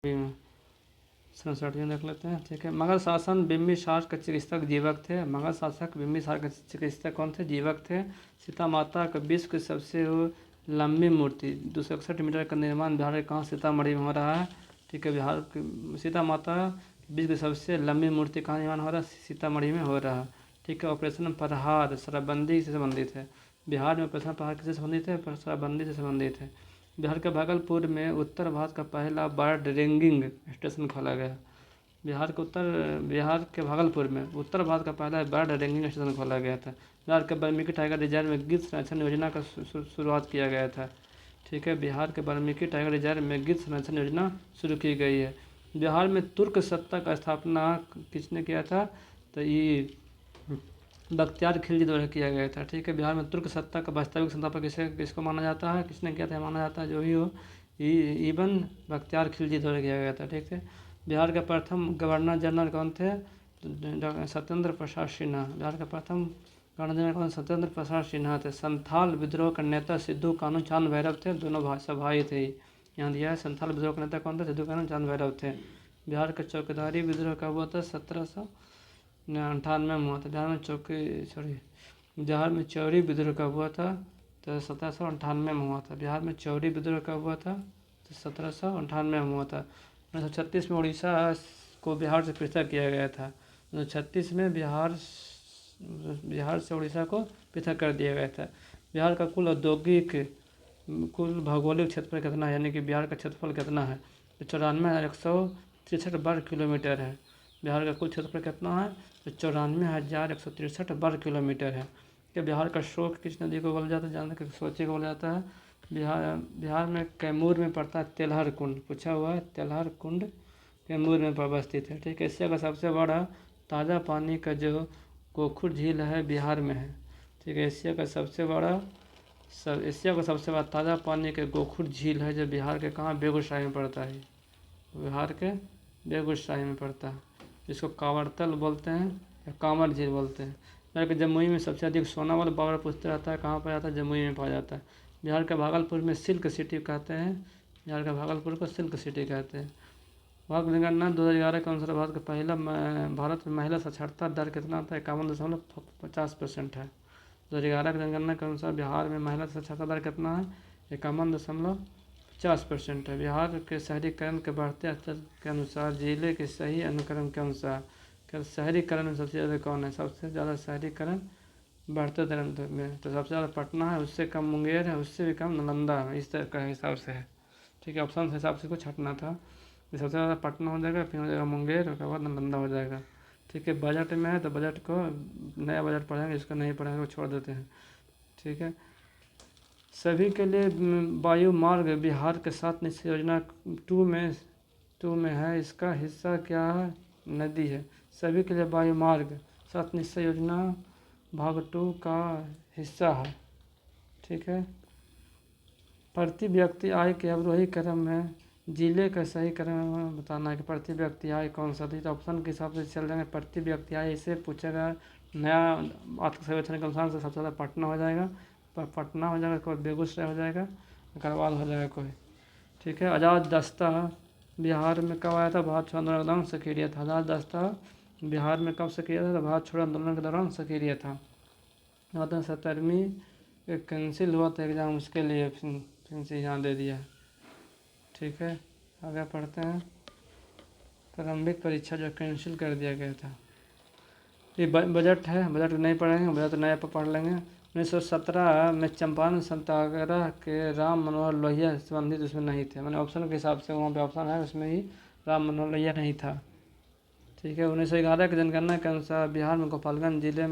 67 देख लेते हैं। ठीक है, मगध शासन बिम्बिसार के चिकित्सक जीवक थे। मगध शासक बिम्बिसार के चिकित्सक कौन थे? जीवक थे। सीता माता का विश्व की सबसे लंबी मूर्ति 261 मीटर का निर्माण बिहार के कहाँ? सीतामढ़ी में हो रहा है। ठीक है, बिहार की सीता माता विश्व की सबसे लंबी मूर्ति कहाँ निर्माण हो रहा है? सीतामढ़ी में हो रहा है। ठीक है, ऑपरेशन प्रहार शराबबंदी से संबंधित है। बिहार में ऑपरेशन प्रहार किससे संबंधित है? शराबबंदी से संबंधित है। बिहार के भागलपुर में उत्तर भारत का पहला बर्ड रेंजिंग स्टेशन खोला गया। बिहार के भागलपुर में उत्तर भारत का पहला बर्ड रेंजिंग स्टेशन खोला गया था। बिहार के वाल्मीकि टाइगर रिजर्व में गिद्ध संरक्षण योजना का शुरुआत किया गया था। ठीक है, बिहार के वाल्मीकि टाइगर रिजर्व में गिद्ध संरक्षण योजना शुरू की गई है। बिहार में तुर्क सत्ता का स्थापना किसने किया था? तो ये बख्तियार खिलजी द्वारा किया गया था। ठीक है, बिहार में तुर्क सत्ता का वास्तविक संस्थापक किसको माना जाता है? किसने किया था माना जाता है? जो भी हो, इबन बख्तियार खिलजी द्वारा किया गया था। ठीक है, बिहार के प्रथम गवर्नर जनरल कौन थे? सत्येंद्र प्रसाद सिन्हा। बिहार के प्रथम गवर्नर जनरल कौन? सत्येंद्र प्रसाद सिन्हा थे। संथाल विद्रोह का नेता सिद्धू कानू चांद भैरव थे। दोनों भाई थे। यहाँ दिया है, संथाल विद्रोह का नेता कौन थे? सिद्धू कानू चांद भैरव थे। बिहार का चौकीदारी विद्रोह कब हुआ था? 1798 में हुआ था। बिहार में चौरी विद्रोह कब हुआ था? तो 1798 में हुआ था। बिहार में चौरी विद्रोह कब हुआ था? तो 1798 में हुआ था। 1936 में उड़ीसा को बिहार से पृथक किया गया था। 1936 में बिहार से उड़ीसा को पृथक कर दिया गया था। बिहार का कुल भौगोलिक क्षेत्रफल कितना है? यानी कि बिहार का क्षेत्रफल कितना है? 94,163 वर्ग किलोमीटर है। बिहार का कुल क्षेत्रफल कितना है? तो 94,163 वर्ग किलोमीटर है। कि बिहार का स्रोत किस नदी को बोला जाता है? जानते हैं, सोची को बोला जाता है। बिहार में कैमूर में पड़ता है तेलहर कुंड। पूछा हुआ है, तेलहर कुंड कैमूर में अवस्थित है। ठीक है, एशिया का सबसे बड़ा ताज़ा पानी का जो गोखुर झील है बिहार में है। ठीक है, एशिया का सबसे बड़ा ताज़ा पानी के गोखुर झील है जो बिहार के कहाँ? बेगूसराय में पड़ता है। बिहार के बेगूसराय में पड़ता है, जिसको कांवरतल बोलते हैं या कांवर झील बोलते हैं। बिहार के जमुई में सबसे अधिक सोना वाला पावर पूछते रहता है, कहाँ पाया जाता है? जमुई में पाया जाता है। बिहार के भागलपुर में सिल्क सिटी कहते हैं। बिहार के भागलपुर को सिल्क सिटी कहते हैं। जनगणना 2011 के अनुसार भारत में महिला साक्षरता दर कितना था? 51.50% है। 2011 की जनगणना के अनुसार बिहार में महिला साक्षरता दर कितना है? 51.50% है। बिहार के शहरीकरण के बढ़ते स्तर के अनुसार जिले के सही अनुक्रम के अनुसार शहरीकरण में सबसे ज़्यादा कौन है? सबसे ज़्यादा शहरीकरण बढ़ते दर में तो सबसे ज़्यादा पटना है, उससे कम मुंगेर है, उससे भी कम नालंदा है। इस तरह का हिसाब से है। ठीक है, ऑप्शन के हिसाब से कुछ हटना था। सबसे ज़्यादा पटना हो जाएगा, फिर हो जाएगा मुंगेर, उसके बाद नालंदा हो जाएगा। ठीक है, बजट में है तो बजट को नया बजट पढ़ेंगे, इसको नहीं पढ़ेंगे वो छोड़ देते हैं। ठीक है, सभी के लिए वायु मार्ग बिहार के साथ निश्चित योजना 2 में है। इसका हिस्सा क्या है? नदी है। सभी के लिए वायु मार्ग सात निश्चय योजना भाग 2 का हिस्सा है। ठीक है, प्रति व्यक्ति आय के अवरोही क्रम में जिले का सही क्रम बताना है कि प्रति व्यक्ति आय कौन सा? तो ऑप्शन के हिसाब से चल जाएंगे। प्रति व्यक्ति आय इसे पूछेगा नया आर्थिक सर्वेक्षण के अनुसार से सबसे ज़्यादा पटना हो जाएगा, पटना हो जाएगा, कोई बेगूसराय हो जाएगा, अग्रवाल हो जाएगा कोई। ठीक है, आज़ाद दस्ता बिहार में कब आया था? भारत छोड़ो आंदोलन के दौरान सक्रिय था। आज़ाद दस्ता बिहार में कब सक्रिय था? तो भारत छोड़ो आंदोलन के दौरान सक्रिय था। 17वीं कैंसिल हुआ था एग्ज़ाम, उसके लिए फिर से यहाँ दे दिया। ठीक है, आगे पढ़ते हैं। प्रारंभिक परीक्षा जो कैंसिल कर दिया गया था। ये बजट है, बजट नहीं पढ़ेंगे, बजट नया पढ़ लेंगे। 1917 में चंपारण सत्याग्रह के राम मनोहर लोहिया संबंधित उसमें नहीं थे। मैंने ऑप्शन के हिसाब से वहाँ पे ऑप्शन है, उसमें ही राम मनोहर लोहिया नहीं था। ठीक है, 1911 की जनगणना के अनुसार बिहार में गोपालगंज जिले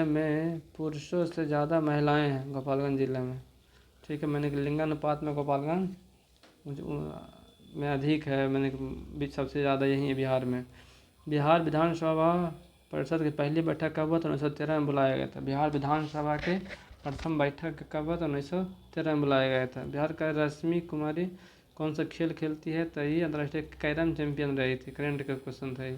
में पुरुषों से ज़्यादा महिलाएं हैं। गोपालगंज जिले में, ठीक है, मैंने लिंगानुपात में गोपालगंज में अधिक है, मैंने सबसे ज़्यादा यही है बिहार में। बिहार विधानसभा परिषद की पहली बैठक कब हुआ? तो 1913 में बुलाया गया था। बिहार विधानसभा के प्रथम बैठक कब हुआ? तो 1913 में बुलाया गया था। बिहार का रश्मि कुमारी कौन सा खेल खेलती है? तो ये अंतर्राष्ट्रीय कैरम चैंपियन रही थी। करेंट का क्वेश्चन था ये।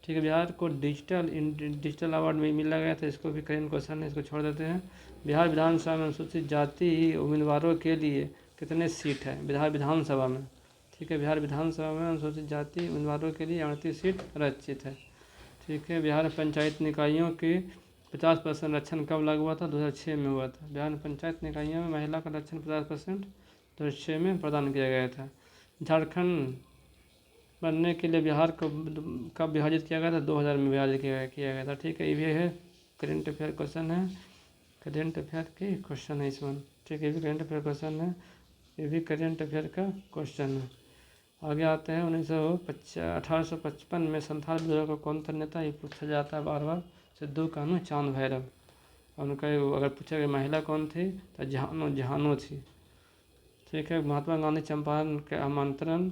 ठीक है, बिहार को डिजिटल अवार्ड में मिला गया था, इसको भी करेंट क्वेश्चन है, इसको छोड़ देते हैं। बिहार विधानसभा में अनुसूचित जाति उम्मीदवारों के लिए कितने सीट है बिहार विधानसभा में? ठीक है। बिहार विधानसभा में अनुसूचित जाति उम्मीदवारों के लिए 38 सीट आरक्षित है। ठीक है। बिहार में पंचायत निकायों की 50% आरक्षण कब लागू हुआ था? 2006 में हुआ था। बिहार में पंचायत निकायों में महिला का आरक्षण 50% 2006 में प्रदान किया गया था। झारखंड बनने के लिए बिहार को कब विभाजित किया गया था? 2000 में विभाजित किया गया था। ठीक है। ये है करेंट अफेयर क्वेश्चन है, करेंट अफेयर के क्वेश्चन है इसमें। ठीक है। ये भी करेंट अफेयर क्वेश्चन है, ये भी करेंट अफेयर का क्वेश्चन है। आगे आते हैं 1855 में संथाल विद्रोह का कौन था नेता? ये पूछा जाता है बार बार। सिद्धू कान्हू चांद भैरव। और उनका अगर पूछा गया महिला कौन थी तो जहानो थी। ठीक है। महात्मा गांधी चंपारण के आमंत्रण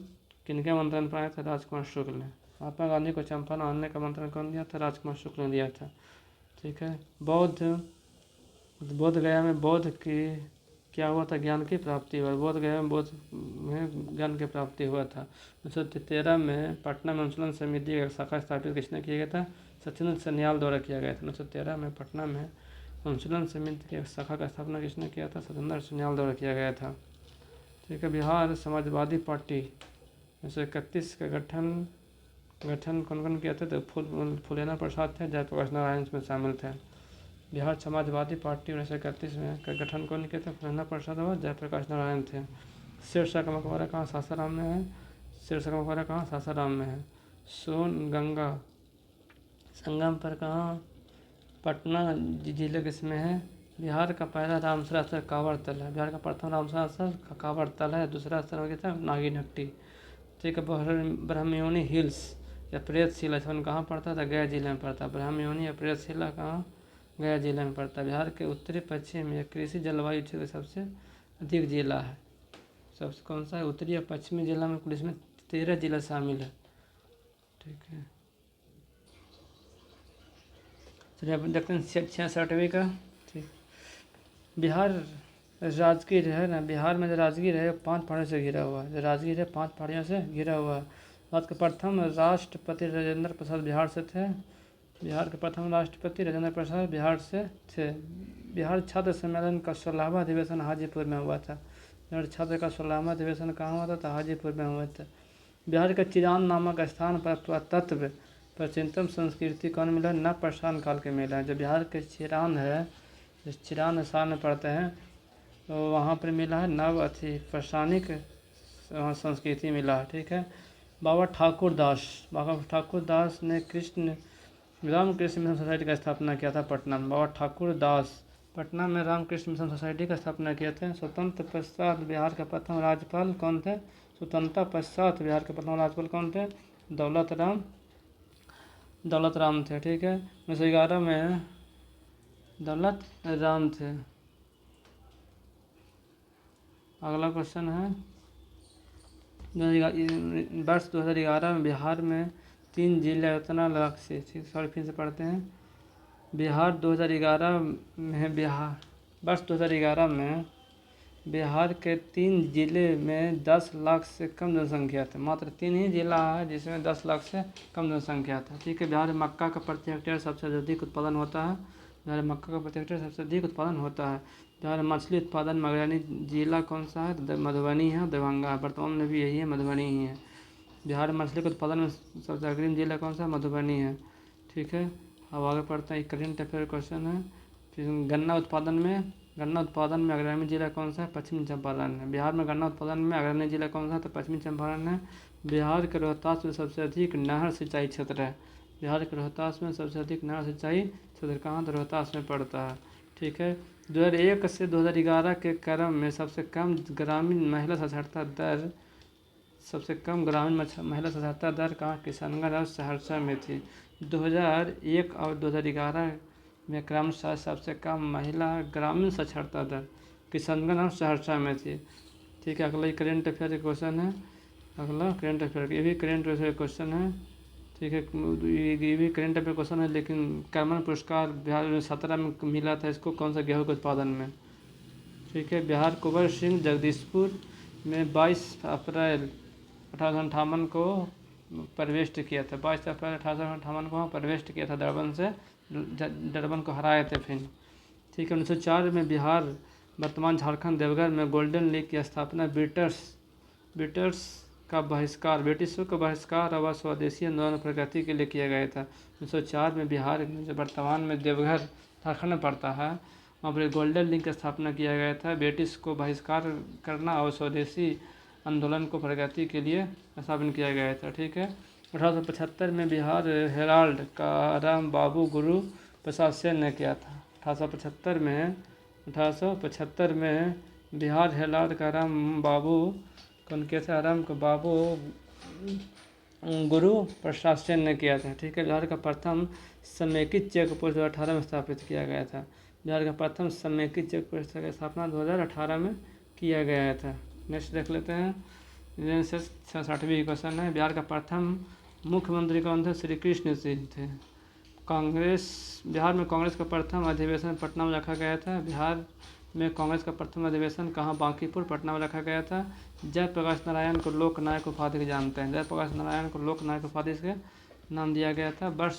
किनके आमंत्रण पर आए थे? राजकुमार शुक्ल ने। महात्मा गांधी को चंपारण आने का आमंत्रण कौन दिया था? राजकुमार शुक्ल ने दिया था। ठीक है। बोध गया में बौद्ध की क्या हुआ था? ज्ञान की प्राप्ति हुआ। बोध गया में बौद्ध में ज्ञान की प्राप्ति हुआ था। 1913 में पटना में अनुशीलन समिति का शाखा स्थापित किसने किया गया था? सत्येंद्र सन्याल द्वारा किया गया था। 1913 में पटना में अनुशीलन समिति की शाखा का स्थापना किसने किया था? सत्येंद्र सन्याल द्वारा किया गया था। ठीक है। बिहार समाजवादी पार्टी 1931 का गठन कौन कौन किया था? तो फूलेना प्रसाद थे, जयप्रकाश नारायण इसमें शामिल थे। बिहार समाजवादी पार्टी 1931 में का गठन कौन किया था? फूलेना प्रसाद और जयप्रकाश नारायण थे। शेरशाह का मकबरा कहाँ? सासाराम में है। शेरशाह का मकबरा कहाँ? सासाराम में है। सोन गंगा संगम पर कहाँ? पटना जिले किसमें है? बिहार का पहला रामसर स्थल कांवड़ तल है। बिहार का प्रथम रामसर स्थल कांवड़ तल है। दूसरा स्थल क्या था? नागिनहट्टी। ठीक है। ब्रह्मयोनी हिल्स या प्रेतशिला इसमें कहाँ पड़ता था? गया जिले में पड़ता है। ब्रह्मयोनी या प्रेतशिला कहाँ? गया जिले में पड़ता है। बिहार के उत्तरी पश्चिम या कृषि जलवायु क्षेत्र सबसे अधिक जिला है। सबसे कौन सा है? उत्तरी या पश्चिमी जिला में कुल इसमें 13 जिला शामिल है। ठीक है। चलिए अब देखते हैं 66वीं का। ठीक। बिहार राजगीर है ना, बिहार में जो राजगीर है 5 पहाड़ियों से घिरा हुआ है। जो राजगीर है 5 पहाड़ियों से घिरा हुआ है। भारत के प्रथम राष्ट्रपति राजेंद्र प्रसाद बिहार से थे। बिहार के प्रथम राष्ट्रपति राजेंद्र प्रसाद बिहार से थे। बिहार छात्र सम्मेलन का 16वां अधिवेशन हाजीपुर में हुआ था। बिहार छात्र का 16वां अधिवेशन कहाँ हुआ था? हाजीपुर में हुआ था। बिहार के चिरान नामक स्थान पर पुरातत्व प्राचीनतम संस्कृति कौन मिला? नव पाषाण काल के मिला है। जो बिहार के चिरान है, जो चिरान स्थान में पड़ते हैं, तो वहाँ पर मिला है नव पाषाणिक संस्कृति मिला है। ठीक है। बाबा ठाकुर दास ने रामकृष्ण मिशन सोसाइटी का स्थापना किया था पटना में। बाबा ठाकुर दास पटना में रामकृष्ण मिशन सोसाइटी का स्थापना किए थे। स्वतंत्र पश्चात बिहार के प्रथम राज्यपाल कौन थे? स्वतंत्रता पश्चात बिहार के प्रथम राज्यपाल कौन थे? दौलत राम थे। ठीक है। 1911 में दौलत राम थे। अगला क्वेश्चन है वर्ष 2011 में बिहार में 3 जिले उतना लक्ष्य। सॉरी फिर से पढ़ते हैं। बिहार 2011 में वर्ष 2011 में बिहार के 3 जिले में 10 लाख से कम जनसंख्या था। मात्र 3 ही जिला है जिसमें 10 लाख से कम जनसंख्या था। ठीक है। बिहार में मक्का का प्रति हेक्टेयर सबसे अधिक उत्पादन होता है। बिहार में मक्का का प्रति हेक्टेयर सबसे अधिक उत्पादन होता है। बिहार में मछली उत्पादन में अग्रणी जिला कौन सा है? मधुबनी है, दरभंगा। वर्तमान में भी यही है, मधुबनी ही है। बिहार में मछली के उत्पादन में सबसे अग्रणी जिला कौन सा? मधुबनी है। ठीक है। अब आगे पढ़ते हैं। करेंट अफेयर क्वेश्चन है। फिर गन्ना उत्पादन में अग्रणी जिला कौन सा है? पश्चिमी चंपारण है। बिहार में गन्ना उत्पादन में अग्रणी जिला कौन सा है? तो पश्चिमी चंपारण है। बिहार के रोहतास में सबसे अधिक नहर सिंचाई क्षेत्र है। बिहार के रोहतास में सबसे अधिक नहर सिंचाई क्षेत्र कहाँ? तो रोहतास में पड़ता है। ठीक है। 2001 से 2011 के क्रम में सबसे कम ग्रामीण महिला साक्षरता दर कहाँ? किशनगंज और सहरसा में थी। 2001 और 2011 में क्रमशः सबसे कम महिला ग्रामीण साक्षरता दर किशनगंज और सहरसा में थी। ठीक है। अगला करेंट अफेयर क्वेश्चन है। अगला करेंट अफेयर, ये भी करेंट अफेयर क्वेश्चन है। ठीक है। ये भी करेंट अफेयर क्वेश्चन है, लेकिन कर्मन पुरस्कार बिहार में 17 में मिला था इसको, कौन सा गेहूँ के उत्पादन में। ठीक है। बिहार कुंवर सिंह जगदीशपुर में 22 अप्रैल 1858 को प्रवेश किया था। 22 अप्रैल 1858 को प्रवेश किया था। डरबन को हराए थे फिर। ठीक है। 1904 में बिहार वर्तमान झारखंड देवघर में गोल्डन लीग की स्थापना ब्रिटिश का बहिष्कार, ब्रिटिशों का बहिष्कार और स्वदेशी आंदोलन प्रगति के लिए किया गया था। 1904 में बिहार में, जो वर्तमान में देवघर झारखंड में पड़ता है, वहाँ पर गोल्डन लिंक की स्थापना किया गया था। ब्रिटिश को बहिष्कार करना और स्वदेशी आंदोलन को प्रगति के लिए स्थापन किया गया था। ठीक है। 1875 में बिहार हेराल्ड का आरंभ बाबू गुरु प्रसाद सेन ने किया था। 1875 में बिहार हेराल्ड का आरंभ बाबू कौन किया था? आरंभ को बाबू गुरु प्रसाद सेन ने किया था। ठीक है। बिहार का प्रथम समेकित चेक पोस्ट 2018 में स्थापित किया गया था। बिहार का प्रथम समेकित चेक पोस्ट की स्थापना 2018 में किया गया था। नेक्स्ट देख लेते हैं। 66वीं क्वेश्चन है, बिहार का प्रथम मुख्यमंत्री कौन थे? श्री कृष्ण सिंह थे। बिहार में कांग्रेस का प्रथम अधिवेशन पटना में रखा गया था। बिहार में कांग्रेस का प्रथम अधिवेशन कहाँ? बांकीपुर, पटना में रखा गया था। जयप्रकाश नारायण को लोक नायक उपाधि जानते हैं। जयप्रकाश नारायण को लोक नायक उपाधि से नाम दिया गया था। वर्ष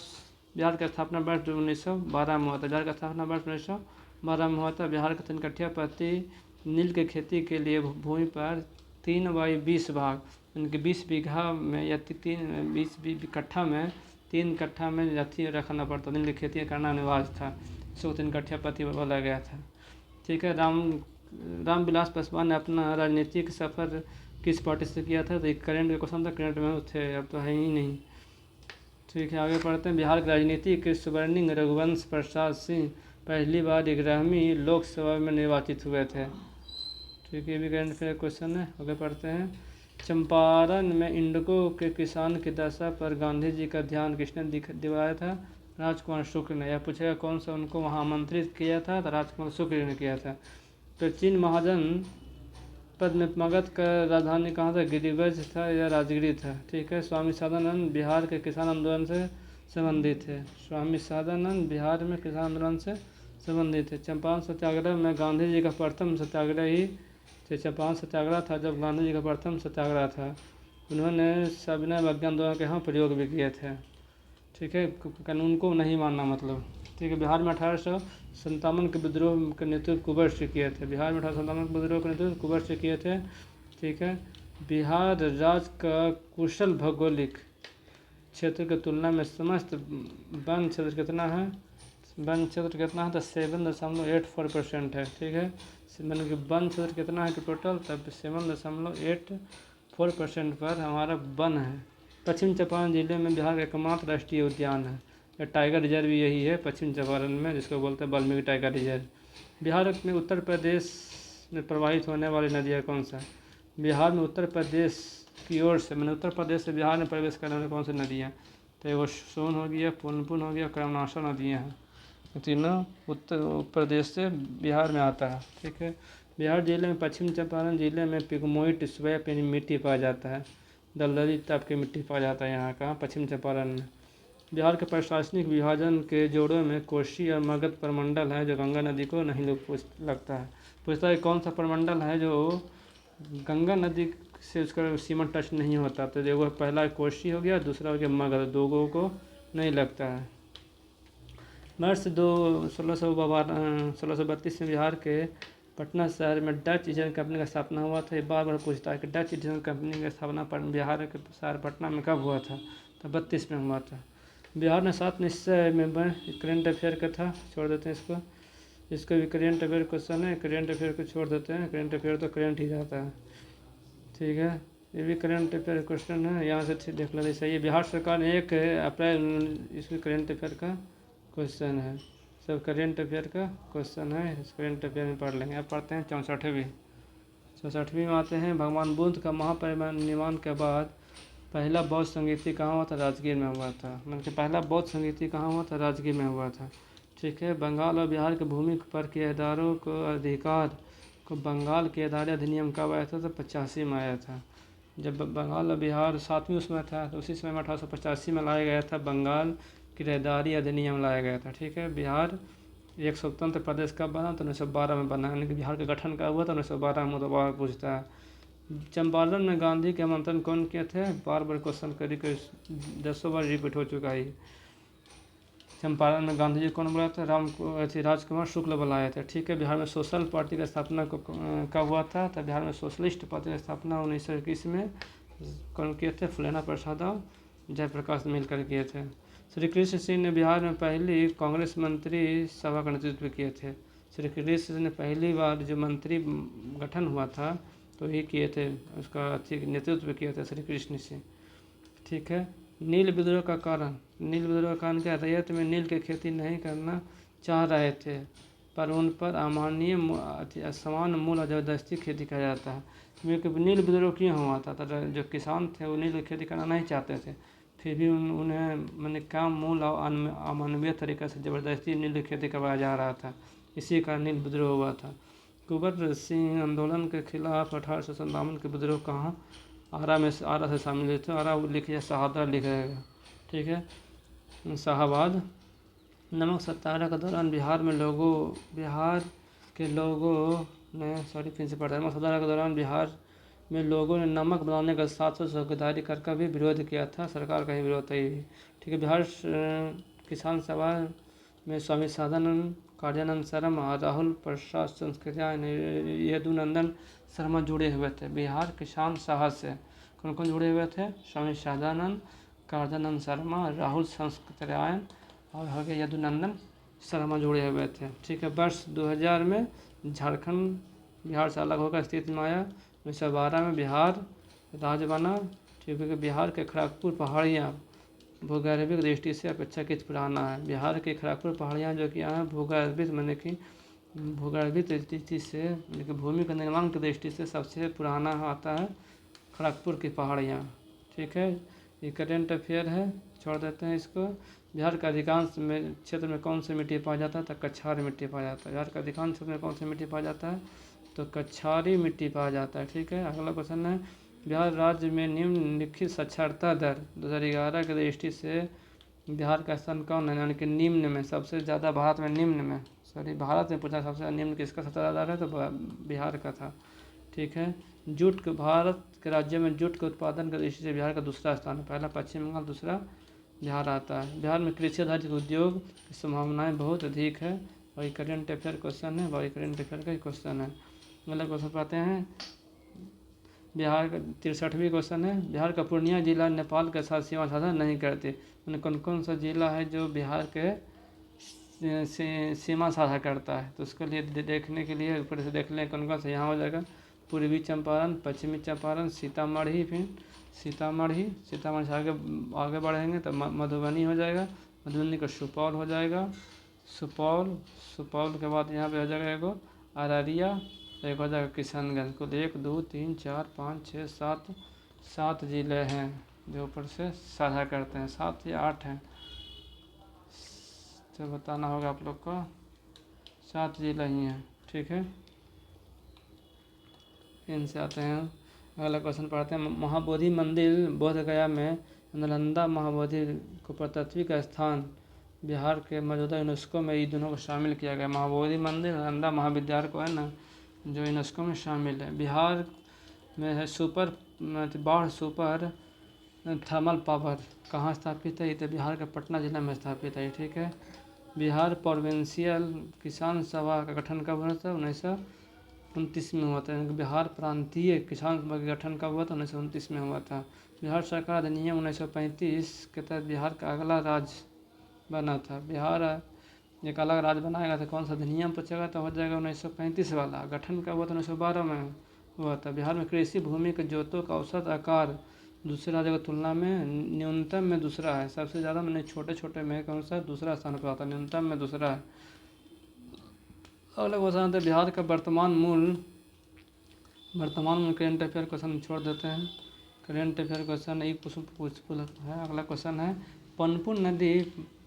बिहार का स्थापना वर्ष 1912 में हुआ था। बिहार का स्थापना वर्ष 1912 में हुआ था। बिहार का 3 कट्ठा प्रति नील की खेती के लिए भूमि पर 3/20 भाग, यानी कि 20 बीघा में या 20 कट्ठा में 3 कट्ठा में अथी रखना पड़ता, नील की खेती करना अनिवार्य था। इसको 3 कट्ठा प्रति बोला गया था। ठीक है। रामविलास पासवान ने अपना राजनीतिक सफ़र किस पार्टी से किया था? तो एक करंट का क्वेश्चन था, करंट में थे, अब तो है ही नहीं। ठीक है। आगे पढ़ते हैं। बिहार के राजनीतिक स्वर्णिम रघुवंश प्रसाद सिंह पहली बार 11वीं लोकसभा में निर्वाचित हुए थे। ठीक है। ये भी करंट अफेयर क्वेश्चन है। आगे पढ़ते हैं। चंपारण में इंडिगो के किसान की दशा पर गांधी जी का ध्यान किसने दिवाया था? राजकुमार शुक्ल ने। यह पूछेगा कौन सा उनको वहाँ आमंत्रित किया था? तो राजकुमार शुक्ल ने किया था। प्राचीन महाजन पद में मगध का राजधानी कहाँ था? गिरिब्रज था या राजगिरी था? ठीक है। स्वामी सादानंद बिहार के किसान आंदोलन से संबंधित थे। स्वामी सादानंद बिहार में किसान आंदोलन से संबंधित थे। चंपारण सत्याग्रह में गांधी जी का प्रथम सत्याग्रह ही थे। चंपारण सत्याग्रह था जब गांधी जी का प्रथम सत्याग्रह था। उन्होंने सविनय अवज्ञा आंदोलन के यहाँ प्रयोग भी किए थे। ठीक है। कानून को नहीं मानना मतलब। ठीक है। बिहार में 1857 के विद्रोह के नेतृत्व कुंवर से किए थे। बिहार में 1857 के विद्रोह के नेतृत्व कुंवर से किए थे। ठीक है। बिहार राज्य का कुशल भौगोलिक क्षेत्र की तुलना में समस्त वन क्षेत्र कितना है? वन क्षेत्र कितना है? तो 7.84% है। ठीक है। मतलब कि वन क्षेत्र कितना है कि टोटल? तब 7.84% पर हमारा वन है। पश्चिम चंपारण जिले में बिहार का एकमात्र राष्ट्रीय उद्यान है। टाइगर रिजर्व भी यही है पश्चिम चंपारण में, जिसको बोलते हैं वाल्मीकि टाइगर रिजर्व। बिहार में उत्तर प्रदेश में प्रवाहित होने वाली नदियाँ कौन सा? बिहार में उत्तर प्रदेश की ओर से, मैंने उत्तर प्रदेश से बिहार में प्रवेश करने वाली कौन सी नदियाँ? तो वो सोन हो गया, पुनपुन हो गया, कर्मनाशा नदियाँ हैं। तीनों उत्तर प्रदेश से बिहार में आता है। ठीक है। बिहार जिले में पश्चिम चंपारण जिले में पिगमोइट स्वैप यानी मिट्टी पाया जाता है। दलदली टाइप की मिट्टी पाया जाता है यहाँ का पश्चिम चंपारण में। बिहार के प्रशासनिक विभाजन के जोड़ों में कोसी और मगध प्रमंडल है जो गंगा नदी को नहीं लगता है। पूछता है कौन सा प्रमंडल है जो गंगा नदी से उसका सीमा टच नहीं होता? तो देखो पहला कोसी हो गया, दूसरा हो गया मगध, दोनों को नहीं लगता है। मार्च 1632 में बिहार के पटना शहर में डच ईस्ट इंडिया कंपनी का स्थापना हुआ था। ये बार बार पूछता है कि डच ईस्ट इंडिया कंपनी की स्थापना बिहार के शहर पटना में कब हुआ था? तो 32 में हुआ था। बिहार में 7 निश्चय में करेंट अफेयर का था, छोड़ देते हैं इसको। इसको भी करेंट अफेयर क्वेश्चन है, करेंट अफेयर को छोड़ देते हैं। करेंट अफेयर तो करेंट ही जाता है। ठीक है। ये भी करेंट अफेयर क्वेश्चन है, यहाँ से देख लेते सही है। बिहार सरकार ने 1 अप्रैल इसमें करेंट अफेयर का क्वेश्चन है, सब करेंट अफेयर का क्वेश्चन है, इस करेंट अफेयर में पढ़ लेंगे। अब पढ़ते हैं 64वीं में आते हैं। भगवान बुद्ध का महापरिनिर्वाण के बाद पहला बौद्ध संगीति कहाँ हुआ था? राजगीर में हुआ था। मतलब कि पहला बौद्ध संगीति कहाँ हुआ था? राजगीर में हुआ था। ठीक है। बंगाल और बिहार की भूमि पर किराएदारों को अधिकार को बंगाल किराएदारी अधिनियम कब आया था? तो 85 में आया था। जब बंगाल और बिहार 7वीं उसमें था तो उसी समय 1885 में लाया गया था बंगाल किराएदारी अधिनियम लाया गया था। ठीक है। बिहार एक स्वतंत्र प्रदेश कब बना? तो 1912 में बना, यानी कि बिहार का गठन कब हुआ था? 1912 में। तो बार पूछता है। चंपारण में गांधी के आमंत्रण कौन किए थे? बार बार क्वेश्चन करी के 10 बार रिपीट हो चुका है। चंपारण में गांधी जी कौन बुलाया था? राजकुमार शुक्ल बुलाए थे। ठीक है। बिहार में सोशल पार्टी की स्थापना कब हुआ था? तो बिहार में सोशलिस्ट पार्टी की स्थापना 1921 में कौन किए थे? फुलेना प्रसाद और जयप्रकाश मिलकर किए थे। श्री कृष्ण सिंह ने बिहार में पहली कांग्रेस मंत्री सभा का नेतृत्व किए थे। श्री कृष्ण सिंह ने पहली बार जो मंत्री गठन हुआ था तो ये किए थे, उसका नेतृत्व किए थे श्री कृष्ण सिंह। ठीक है। नील विद्रोह का कारण, नील विद्रोह का कारण क्या? रैयत में नील की खेती नहीं करना चाह रहे थे, पर उन पर अमानवीय असमान मूल्य और ज़बरदस्ती खेती किया जाता है। क्योंकि नील विद्रोह क्यों हुआ था? तो जो किसान थे वो नील की खेती करना नहीं चाहते थे, फिर भी उन्हें मैंने कम मूल्य और अमानवीय तरीके से ज़बरदस्ती नील की खेती करवाया जा रहा था, इसी कारण नील विद्रोह हुआ था। कुंवर सिंह आंदोलन के खिलाफ 1857 के विद्रोह कहाँ? आरा से शामिल हुए थे। आरा लिखिए, शहादा लिख रहेगा। ठीक है। शाहाबाद। नमक सत्याग्रह के दौरान बिहार के लोगों ने फिर से पढ़ा। नमक सत्याग्रह के दौरान बिहार में लोगों ने नमक बनाने का साथ चौकीदारी कर भी विरोध किया था, सरकार का ही विरोध था ये। ठीक है। बिहार किसान सभा में स्वामी सादानंद, कार्यानंद शर्मा, राहुल प्रसाद संस्कृत्यायन, यदुनंदन शर्मा जुड़े हुए थे। बिहार किसान सभा से कौन कौन जुड़े हुए थे? स्वामी सादानंद, कार्यानंद शर्मा, राहुल संस्कृत्यायन और हो गया यदुनंदन शर्मा जुड़े हुए थे। ठीक है। वर्ष 2000 में झारखंड बिहार से अलग होकर स्थिति में आया। 1912 में बिहार राज्य बना। ठीक है। बिहार के खड़गपुर पहाड़ियाँ भूगर्भिक दृष्टि से अपेक्षाकृत पुराना है। बिहार के खड़गपुर पहाड़ियाँ जो कि यहाँ भूगर्भिक मैंने कि भूगर्भिक दृष्टि से भूमि के निर्माण की दृष्टि से सबसे पुराना आता है खड़गपुर की पहाड़ियाँ। ठीक है। ये करेंट अफेयर है, छोड़ देते हैं इसको। बिहार का अधिकांश क्षेत्र में कौन सी मिट्टी पाया जाता है? तो कछार मिट्टी पाया जाता है। बिहार का अधिकांश क्षेत्र में कौन सी मिट्टी पाया जाता है? तो कछारी मिट्टी पाया जाता है। ठीक है। अगला क्वेश्चन है, बिहार राज्य में निम्नलिखित साक्षरता दर 2011 की दृष्टि से बिहार का स्थान कौन है? यानी कि निम्न में सबसे ज़्यादा भारत में, निम्न में भारत में पूछा सबसे निम्न किसका सबसे ज़्यादा है? तो बिहार का था। ठीक है। जूट के भारत के राज्यों में जूट के उत्पादन की दृष्टि से बिहार का दूसरा स्थान है। पहला पश्चिम बंगाल, दूसरा बिहार आता है। बिहार में कृषि आधारित उद्योग की संभावनाएं बहुत अधिक है। वही करेंट अफेयर क्वेश्चन है, वही करेंट अफेयर का क्वेश्चन है। मतलब क्वेश्चन पाते हैं बिहार का 63वीं क्वेश्चन है, बिहार का पूर्णिया जिला नेपाल के साथ सीमा साझा नहीं करते। मैंने कौन कौन सा जिला है जो बिहार के सीमा साझा करता है? तो उसके लिए देखने के लिए ऊपर से देख लें कौन कौन सा यहाँ हो जाएगा। पूर्वी चंपारण, पश्चिमी चंपारण, सीतामढ़ी, फिर सीतामढ़ी से आगे बढ़ेंगे तो मधुबनी हो जाएगा। मधुबनी का सुपौल हो जाएगा। सुपौल के बाद यहाँ पे हो जाएगा एगो अररिया, एक हो जाएगा किशनगंज। कुल 1 2 3 4 5 6 7 जिले हैं जो ऊपर से साझा करते हैं। 7 या 8 हैं तो बताना होगा आप लोग को। 7 जिले ही हैं। ठीक है। इनसे आते हैं। अगला क्वेश्चन पढ़ते हैं। महाबोधि मंदिर बोध गया में नालंदा महाबोधि को पुरातात्विक स्थान बिहार के मौजूदा यूनेस्को में इन दोनों को शामिल किया गया। महाबोधि मंदिर, नालंदा महाविद्यालय को है ना जो यूनेस्को में शामिल है। बिहार में है बाढ़ सुपर थर्मल पावर कहाँ स्थापित है? ये तो बिहार के पटना जिला में स्थापित है। ठीक है। बिहार प्रोविंशियल किसान सभा का गठन कब हुआ था? 1929 में हुआ था। बिहार प्रांतीय किसान सभा का गठन कब हुआ था? 1929 में हुआ था। बिहार सरकार अधिनियम 1935 के तहत बिहार का अगला राज्य बना था। बिहार एक अलग राज्य बनाएगा तो कौन सा अधिनियम पूछेगा? तो हो जाएगा 1935 वाला। गठन कब हुआ था? 1912 में हुआ था। बिहार में कृषि भूमि के जोतों का औसत आकार दूसरे राज्यों की तुलना में न्यूनतम में दूसरा है। सबसे ज़्यादा मैंने छोटे में कौन सा दूसरा स्थान पर आता है, न्यूनतम में दूसरा है। अगला क्वेश्चन है बिहार का वर्तमान मूल्य करेंट अफेयर क्वेश्चन छोड़ देते हैं। करेंट अफेयर क्वेश्चन एक पूछ है। अगला क्वेश्चन है पुनपुन नदी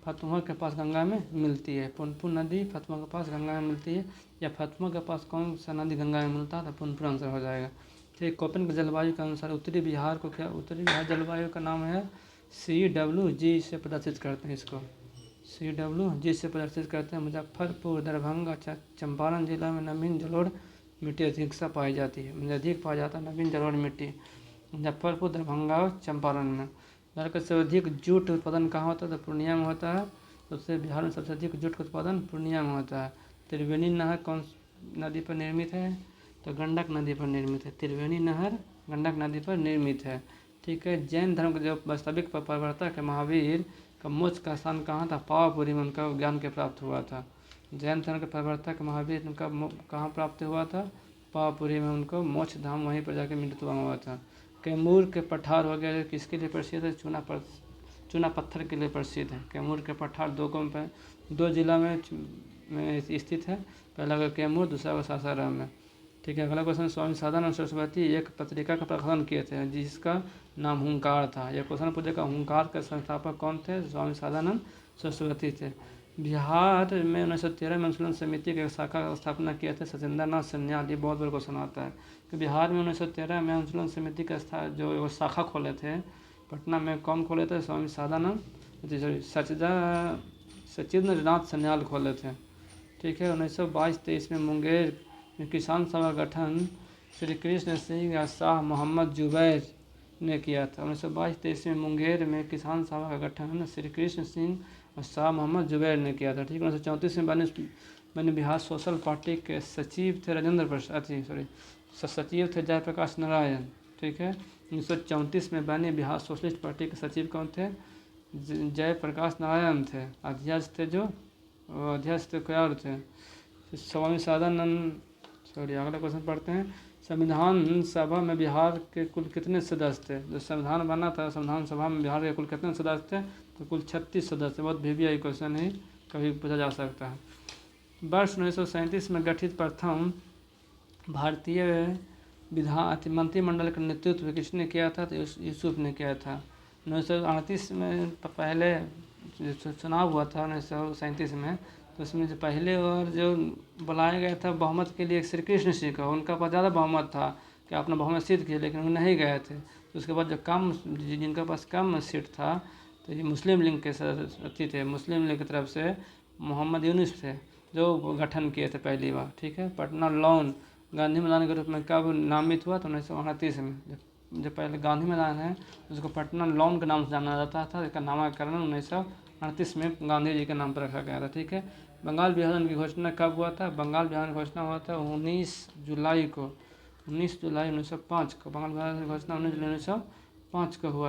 फतुहा के पास गंगा में मिलती है। पुनपुन नदी फतुहा के पास गंगा में मिलती है या फतुहा के पास कौन सा नदी गंगा में मिलता है? तो पुनपुन आंसर हो जाएगा। ठीक। कोपेन के जलवायु के अनुसार उत्तरी बिहार को क्या? उत्तरी बिहार जलवायु का नाम है CWG से प्रदर्शित करते हैं इसको। CWG से प्रदर्शित करते हैं। मुजफ्फरपुर, दरभंगा, चंपारण जिला में नवीन जलोढ़ मिट्टी अधिक सा पाई जाती है। मतलब अधिक पाया जाता है नवीन जलोढ़ मिट्टी मुजफ्फरपुर, दरभंगा और चंपारण में। बिहार का सबसे अधिक जूट उत्पादन कहाँ होता है? तो पूर्णिया में होता है। सबसे बिहार में सबसे अधिक जूट का उत्पादन पूर्णिया में होता है। त्रिवेणी नहर कौन नदी पर निर्मित है? तो गंडक नदी पर निर्मित है। त्रिवेणी नहर गंडक नदी पर निर्मित है। ठीक है। जैन धर्म के जो वास्तविक प्रवर्तक है महावीर का मोक्ष का स्थान कहाँ था? पावापुरी में उनका ज्ञान के प्राप्त हुआ था। जैन धर्म के प्रवर्तक महावीर उनका कहाँ प्राप्त हुआ था? पावापुरी में उनको मोक्ष धाम वहीं पर जाकर मृत्यु हुआ था। कैमूर के पठार वगैरह किसके लिए प्रसिद्ध है? चूना पत्थर के लिए प्रसिद्ध है। कैमूर के पठार दो जिला में स्थित है। पहला का कैमूर, दूसरा का सासाराम में। ठीक है। अगला क्वेश्चन, स्वामी सदानंद सरस्वती एक पत्रिका का प्रकाशन किए थे जिसका नाम हुंकार था। यह क्वेश्चन पूछेगा हुंकार के संस्थापक कौन थे? स्वामी सदानंद सरस्वती थे। बिहार में 1913 में अनुशीलन समिति की शाखा का स्थापना किए थे सत्येंद्र नाथ सन्याल। ये बहुत बड़ा क्वेश्चन आता है कि बिहार में 1913 में अनुशीलन समिति का जो शाखा खोले थे पटना में, कौन खोले थे? स्वामी सदानंद सचिंद्र नाथ सन्याल खोले थे। ठीक है। 1922-23 में मुंगेर में किसान सभा का गठन श्री कृष्ण सिंह या शाह मोहम्मद जुबैर ने किया था। 1922-23 में मुंगेर में किसान सभा का गठन श्री कृष्ण सिंह और शाह मोहम्मद जुबैर ने किया था। ठीक है। 1934 में बने बिहार सोशल पार्टी के सचिव थे राजेंद्र प्रसाद, सचिव थे जयप्रकाश नारायण। ठीक है। 1934 में बने बिहार सोशलिस्ट पार्टी के सचिव कौन थे? जयप्रकाश नारायण थे। अध्यक्ष थे क्या और थे? स्वामी सदानंद। अगला क्वेश्चन पढ़ते हैं। संविधान सभा में बिहार के कुल कितने सदस्य थे? जो संविधान बना था संविधान सभा में बिहार के कुल कितने सदस्य थे? तो कुल 36 सदस्य। बहुत VVI क्वेश्चन है, कभी पूछा जा सकता है। वर्ष 1937 में गठित प्रथम भारतीय मंत्रिमंडल का नेतृत्व किसने किया था? तो यूसुफ ने किया था। 1938 में पहले चुनाव हुआ था 1937 में, तो उसमें जो पहले और जो बुलाया गया था बहुमत के लिए श्री कृष्ण सिंह का, उनका पास ज़्यादा बहुमत था कि अपना बहुमत सिद्ध किया, लेकिन वो नहीं गए थे। तो उसके बाद जो जिनका पास कम सीट था तो ये मुस्लिम लीग के साथी थे। मुस्लिम लीग की तरफ से मोहम्मद यूनुस थे जो गठन किए थे पहली बार। ठीक है। पटना लॉन गांधी मैदान के रूप में कब नामित हुआ? तो 1929 में। जो पहले गांधी मैदान है उसको पटना लॉन के नाम से जाना जाता था। इसका नामकरण 1938 में गांधी जी के नाम पर रखा गया था। ठीक है। बंगाल विभाजन की घोषणा कब हुआ था? बंगाल विभाजन की घोषणा हुआ था 19 जुलाई 1905 को। बंगाल विभाजन की घोषणा 19 जुलाई 1905 को हुआ